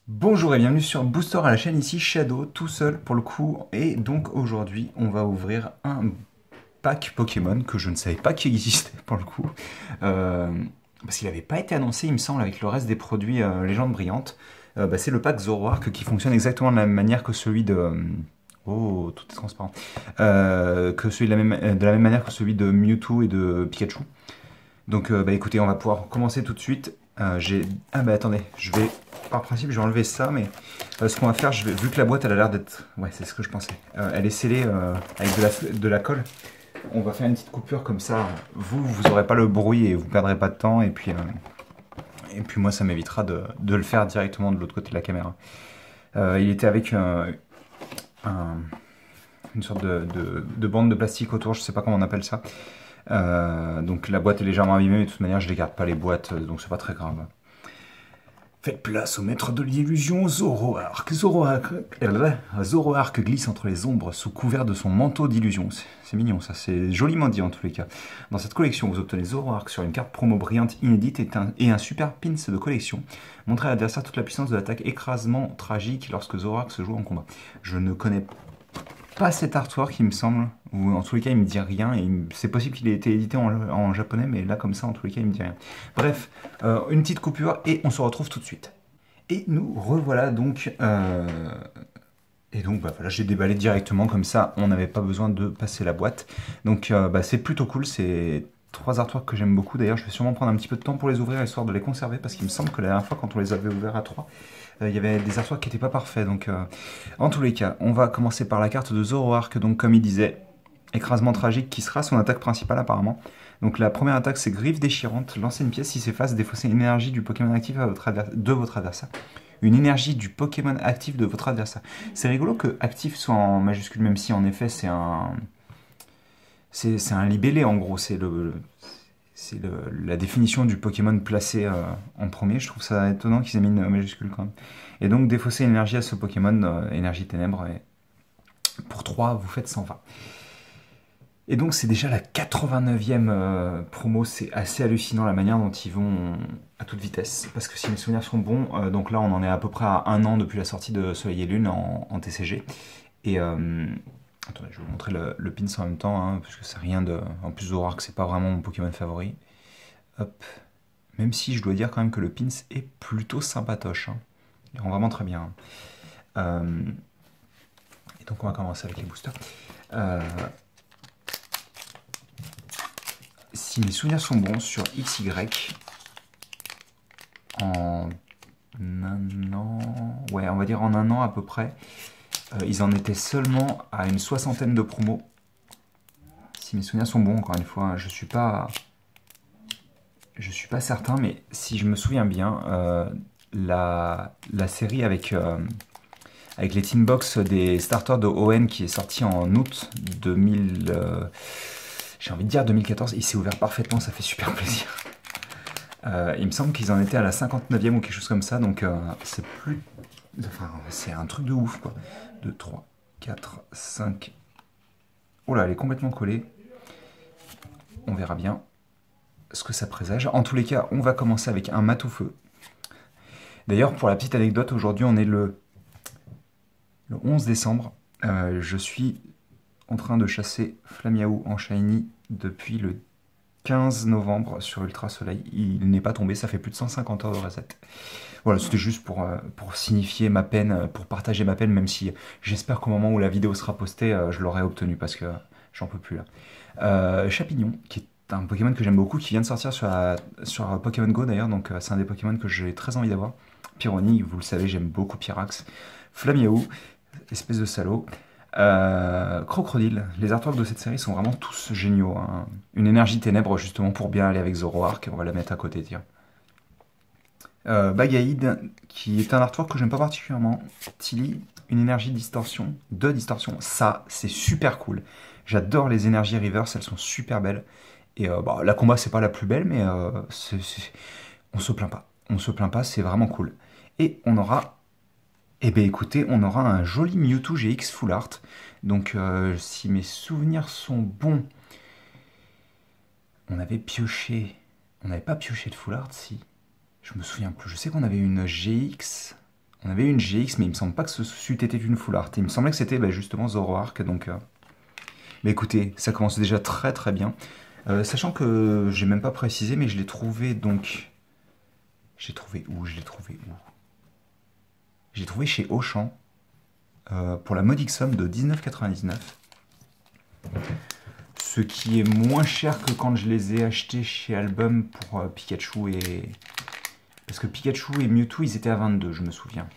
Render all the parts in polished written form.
Bonjour et bienvenue sur Booster à la chaîne, ici Shadow, tout seul pour le coup. Et donc aujourd'hui, on va ouvrir un pack Pokémon que je ne savais pas qu'il existait pour le coup. Euh, Parce qu'il n'avait pas été annoncé, il me semble, avec le reste des produits Légende Brillante. C'est le pack Zoroark qui fonctionne exactement de la même manière que celui de... Oh, tout est transparent. Que celui de la même manière que celui de Mewtwo et de Pikachu. Donc écoutez, on va pouvoir commencer tout de suite. Ah bah attendez, par principe je vais enlever ça, mais ce qu'on va faire, vu que la boîte elle a l'air d'être... Ouais, c'est ce que je pensais. Elle est scellée avec de la colle. On va faire une petite coupure comme ça. Vous aurez pas le bruit et vous perdrez pas de temps. Et puis moi ça m'évitera de le faire directement de l'autre côté de la caméra. Il était avec une sorte de bande de plastique autour, je sais pas comment on appelle ça. Donc la boîte est légèrement abîmée, mais de toute manière je ne garde pas les boîtes, donc c'est pas très grave. Faites place au maître de l'illusion, Zoroark. Zoroark glisse entre les ombres sous couvert de son manteau d'illusion. C'est mignon ça, c'est joliment dit en tous les cas. Dans cette collection, vous obtenez Zoroark sur une carte promo brillante inédite et un super pins de collection. Montrez à l'adversaire toute la puissance de l'attaque écrasement tragique lorsque Zoroark se joue en combat. Je ne connais pas cet artwork, il me semble, ou en tous les cas, il me dit rien. C'est possible qu'il ait été édité en japonais, mais là, comme ça, en tous les cas, il me dit rien. Bref, une petite coupure et on se retrouve tout de suite. Et nous revoilà donc. Et donc, voilà, j'ai déballé directement, comme ça, on n'avait pas besoin de passer la boîte. Donc, c'est plutôt cool. C'est trois artworks que j'aime beaucoup. D'ailleurs, je vais sûrement prendre un petit peu de temps pour les ouvrir, histoire de les conserver, parce qu'il me semble que la dernière fois, quand on les avait ouverts à trois, il y avait des artworks qui n'étaient pas parfaits. Donc, en tous les cas, on va commencer par la carte de Zoroark. Donc, comme il disait, écrasement tragique qui sera son attaque principale apparemment. Donc, la première attaque, c'est griffe déchirante. Lancer une pièce, si s'efface, défausser une énergie du Pokémon actif de votre adversaire. Une énergie du Pokémon actif de votre adversaire. C'est rigolo que actif soit en majuscule, même si en effet c'est un. C'est un libellé en gros. La définition du Pokémon placé en premier. Je trouve ça étonnant qu'ils aient mis une majuscule quand même. Et donc défausser une énergie à ce Pokémon, énergie ténèbres, et pour 3, vous faites 120. Et donc c'est déjà la 89e promo, c'est assez hallucinant la manière dont ils vont à toute vitesse. Parce que si mes souvenirs sont bons, donc là on en est à peu près à un an depuis la sortie de Soleil et Lune en TCG. Et attendez, je vais vous montrer le pins en même temps, hein, parce que c'est rien de... En plus Zoroark, c'est pas vraiment mon Pokémon favori. Hop. Même si je dois dire quand même que le pins est plutôt sympatoche. Hein. Il rend vraiment très bien. Et donc on va commencer avec les boosters. Si mes souvenirs sont bons, sur XY, en un an... Ouais, on va dire en un an à peu près, ils en étaient seulement à une soixantaine de promos. Si mes souvenirs sont bons, encore une fois, je suis pas certain, mais si je me souviens bien, la série avec les Teen Box des starters de ON qui est sorti en août 2000, j'ai envie de dire 2014, il s'est ouvert parfaitement, ça fait super plaisir. Il me semble qu'ils en étaient à la 59e ou quelque chose comme ça, donc c'est plus... Enfin, c'est un truc de ouf, quoi. 2, 3, 4, 5... Oh là, elle est complètement collée. On verra bien ce que ça présage. En tous les cas, on va commencer avec un Matoufeu. D'ailleurs, pour la petite anecdote, aujourd'hui, on est le 11 décembre. Je suis en train de chasser Flamiaou en Shiny depuis le 15 novembre sur Ultra Soleil. Il n'est pas tombé, ça fait plus de 150 heures de reset. Voilà, c'était juste pour signifier ma peine, pour partager ma peine, même si j'espère qu'au moment où la vidéo sera postée, je l'aurai obtenu, parce que j'en peux plus là. Chapignon, qui est un Pokémon que j'aime beaucoup, qui vient de sortir sur Pokémon Go d'ailleurs, donc c'est un des Pokémon que j'ai très envie d'avoir. Pyronic, vous le savez, j'aime beaucoup Pyrax. Flamiaou, espèce de salaud. Crocodile, les artworks de cette série sont vraiment tous géniaux. Hein. Une énergie ténèbres justement pour bien aller avec Zoroark, on va la mettre à côté, tiens. Bagaïd, qui est un artwork que j'aime pas particulièrement. Tilly, une énergie distorsion, de distorsion, ça c'est super cool. J'adore les énergies reverse, elles sont super belles. Et la combat c'est pas la plus belle, mais on se plaint pas. On se plaint pas, c'est vraiment cool. Et on aura... Eh bien écoutez, on aura un joli Mewtwo GX Full Art. Donc si mes souvenirs sont bons, on avait pioché... On n'avait pas pioché de Full Art, si. Je me souviens plus. Je sais qu'on avait une GX On avait une GX, mais il me semble pas que ce c'eût été une full art. Il me semblait que c'était justement Zoroark, donc... Mais écoutez, ça commence déjà très très bien. Sachant que j'ai même pas précisé, mais je l'ai trouvé donc... Je l'ai trouvé où? Je l'ai trouvé chez Auchan, pour la modique somme de 19,99. Ce qui est moins cher que quand je les ai achetés chez Album pour Pikachu et... Parce que Pikachu et Mewtwo, ils étaient à 22, je me souviens.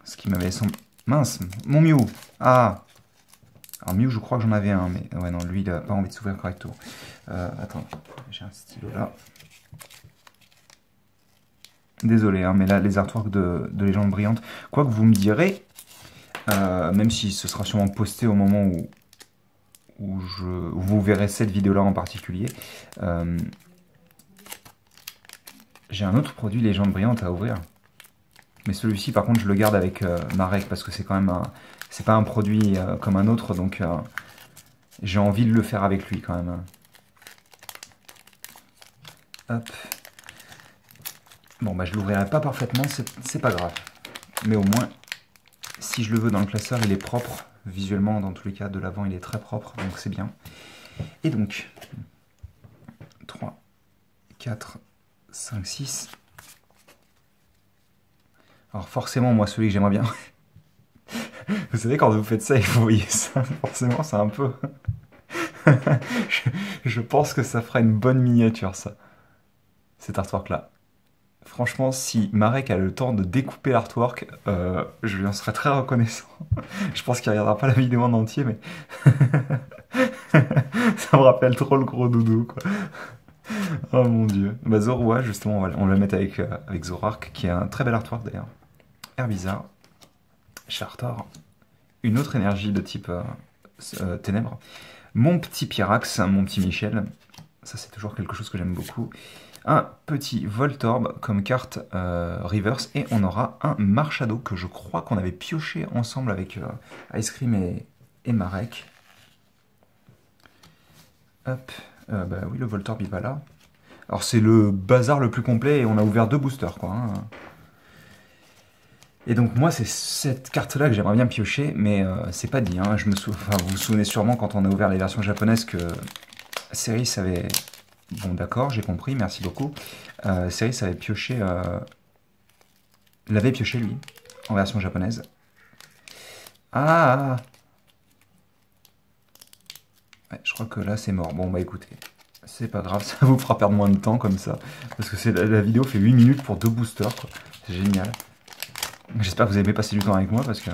Ce qui m'avait semblé... Mince, mon Mew. Ah. Alors Mew, je crois que j'en avais un, mais... Ouais, non, lui, il a pas envie de s'ouvrir correctement. Attends, j'ai un stylo là. Désolé, hein, mais là, les artworks de Légende Brillante, quoi que vous me direz, même si ce sera sûrement posté au moment où vous verrez cette vidéo-là en particulier, j'ai un autre produit Légende Brillante à ouvrir. Mais celui-ci, par contre, je le garde avec Marek, parce que c'est quand même un... C'est pas un produit comme un autre, donc j'ai envie de le faire avec lui quand même. Hop. Bon, je l'ouvrirai pas parfaitement, c'est pas grave. Mais au moins, si je le veux dans le classeur, il est propre. Visuellement, dans tous les cas, de l'avant, il est très propre, donc c'est bien. Et donc, 3, 4, 5, 6. Alors forcément, moi, celui que j'aimerais bien... Vous savez, quand vous faites ça et que vous voyez ça, forcément, c'est un peu... je pense que ça fera une bonne miniature, ça. Cet artwork-là. Franchement, si Marek a le temps de découper l'artwork, je lui en serais très reconnaissant. Je pense qu'il ne regardera pas la vidéo en entier, mais... ça me rappelle trop le gros doudou, quoi. Oh mon dieu. Zoroa, justement, on va le mettre avec Zoroark, qui est un très bel artwork d'ailleurs. Herbizarre. Chartor. Une autre énergie de type ténèbres. Mon petit Pyrax, mon petit Michel. Ça, c'est toujours quelque chose que j'aime beaucoup. Un petit Voltorb comme carte reverse. Et on aura un Marshado que je crois qu'on avait pioché ensemble avec Ice Cream et Marek. Hop. Oui, le Voltorb, il va là. Alors, c'est le bazar le plus complet et on a ouvert 2 boosters, quoi. Hein. Et donc moi c'est cette carte là que j'aimerais bien piocher, mais c'est pas dit, hein. Vous vous souvenez sûrement quand on a ouvert les versions japonaises que Ceris avait... Bon d'accord, j'ai compris, merci beaucoup. Ceris avait pioché... l'avait pioché lui, en version japonaise. Ah ouais, je crois que là c'est mort. Bon écoutez, c'est pas grave, ça vous fera perdre moins de temps comme ça. Parce que la vidéo fait 8 minutes pour 2 boosters, quoi. C'est génial. J'espère que vous avez passé du temps avec moi parce que...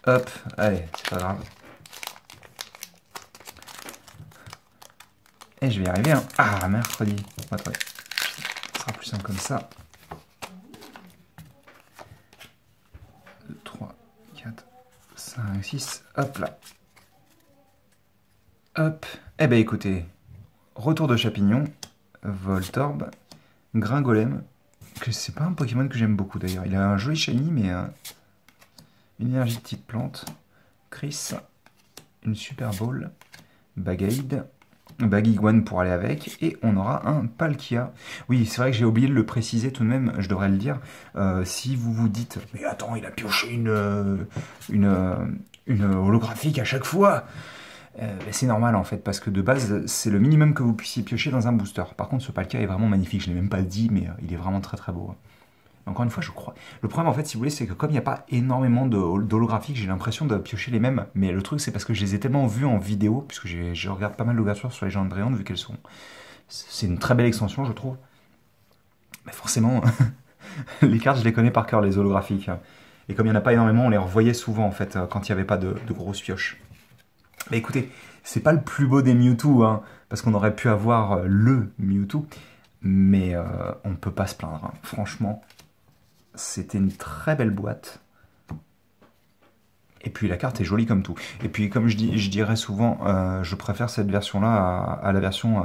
Hop, allez, c'est pas grave. Et je vais y arriver, hein. Ah, mercredi. Attendez, ce sera plus simple comme ça. 2, 3, 4, 5, 6, hop là. Hop, eh ben écoutez, retour de Chapignon, Voltorb, Gringolem, que c'est pas un Pokémon que j'aime beaucoup d'ailleurs. Il a un joli shiny, mais une énergie de type plante. Chris, une Super Ball, Bagade, Bagiguan pour aller avec, et on aura un Palkia. Oui, c'est vrai que j'ai oublié de le préciser tout de même, je devrais le dire. Si vous vous dites, mais attends, il a pioché une holographique à chaque fois. C'est normal en fait, parce que de base, c'est le minimum que vous puissiez piocher dans un booster. Par contre, ce Palkia est vraiment magnifique, je ne l'ai même pas dit, mais il est vraiment très très beau. Encore une fois, je crois... Le problème en fait, si vous voulez, c'est que comme il n'y a pas énormément d'holographiques, j'ai l'impression de piocher les mêmes. Mais le truc, c'est parce que je les ai tellement vus en vidéo, puisque je regarde pas mal d'ouvertures sur les Légendes Brillantes, vu qu'elles sont... C'est une très belle extension, je trouve. Mais forcément, les cartes, je les connais par cœur, les holographiques. Et comme il n'y en a pas énormément, on les revoyait souvent en fait, quand il n'y avait pas de grosses pioches. Mais écoutez, c'est pas le plus beau des Mewtwo, hein, parce qu'on aurait pu avoir le Mewtwo, mais on ne peut pas se plaindre. Hein. Franchement, c'était une très belle boîte. Et puis la carte est jolie comme tout. Et puis comme je dirais souvent, je préfère cette version-là à la version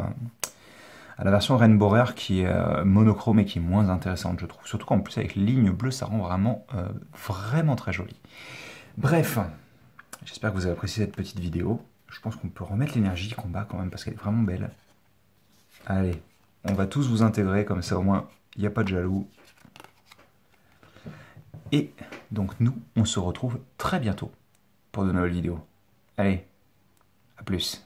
Rainbow Rare qui est monochrome et qui est moins intéressante, je trouve. Surtout qu'en plus avec les lignes bleues, ça rend vraiment très joli. Bref. J'espère que vous avez apprécié cette petite vidéo. Je pense qu'on peut remettre l'énergie combat quand même parce qu'elle est vraiment belle. Allez, On va tous vous intégrer, comme ça au moins, il n'y a pas de jaloux. Et donc nous, on se retrouve très bientôt pour de nouvelles vidéos. Allez, à plus.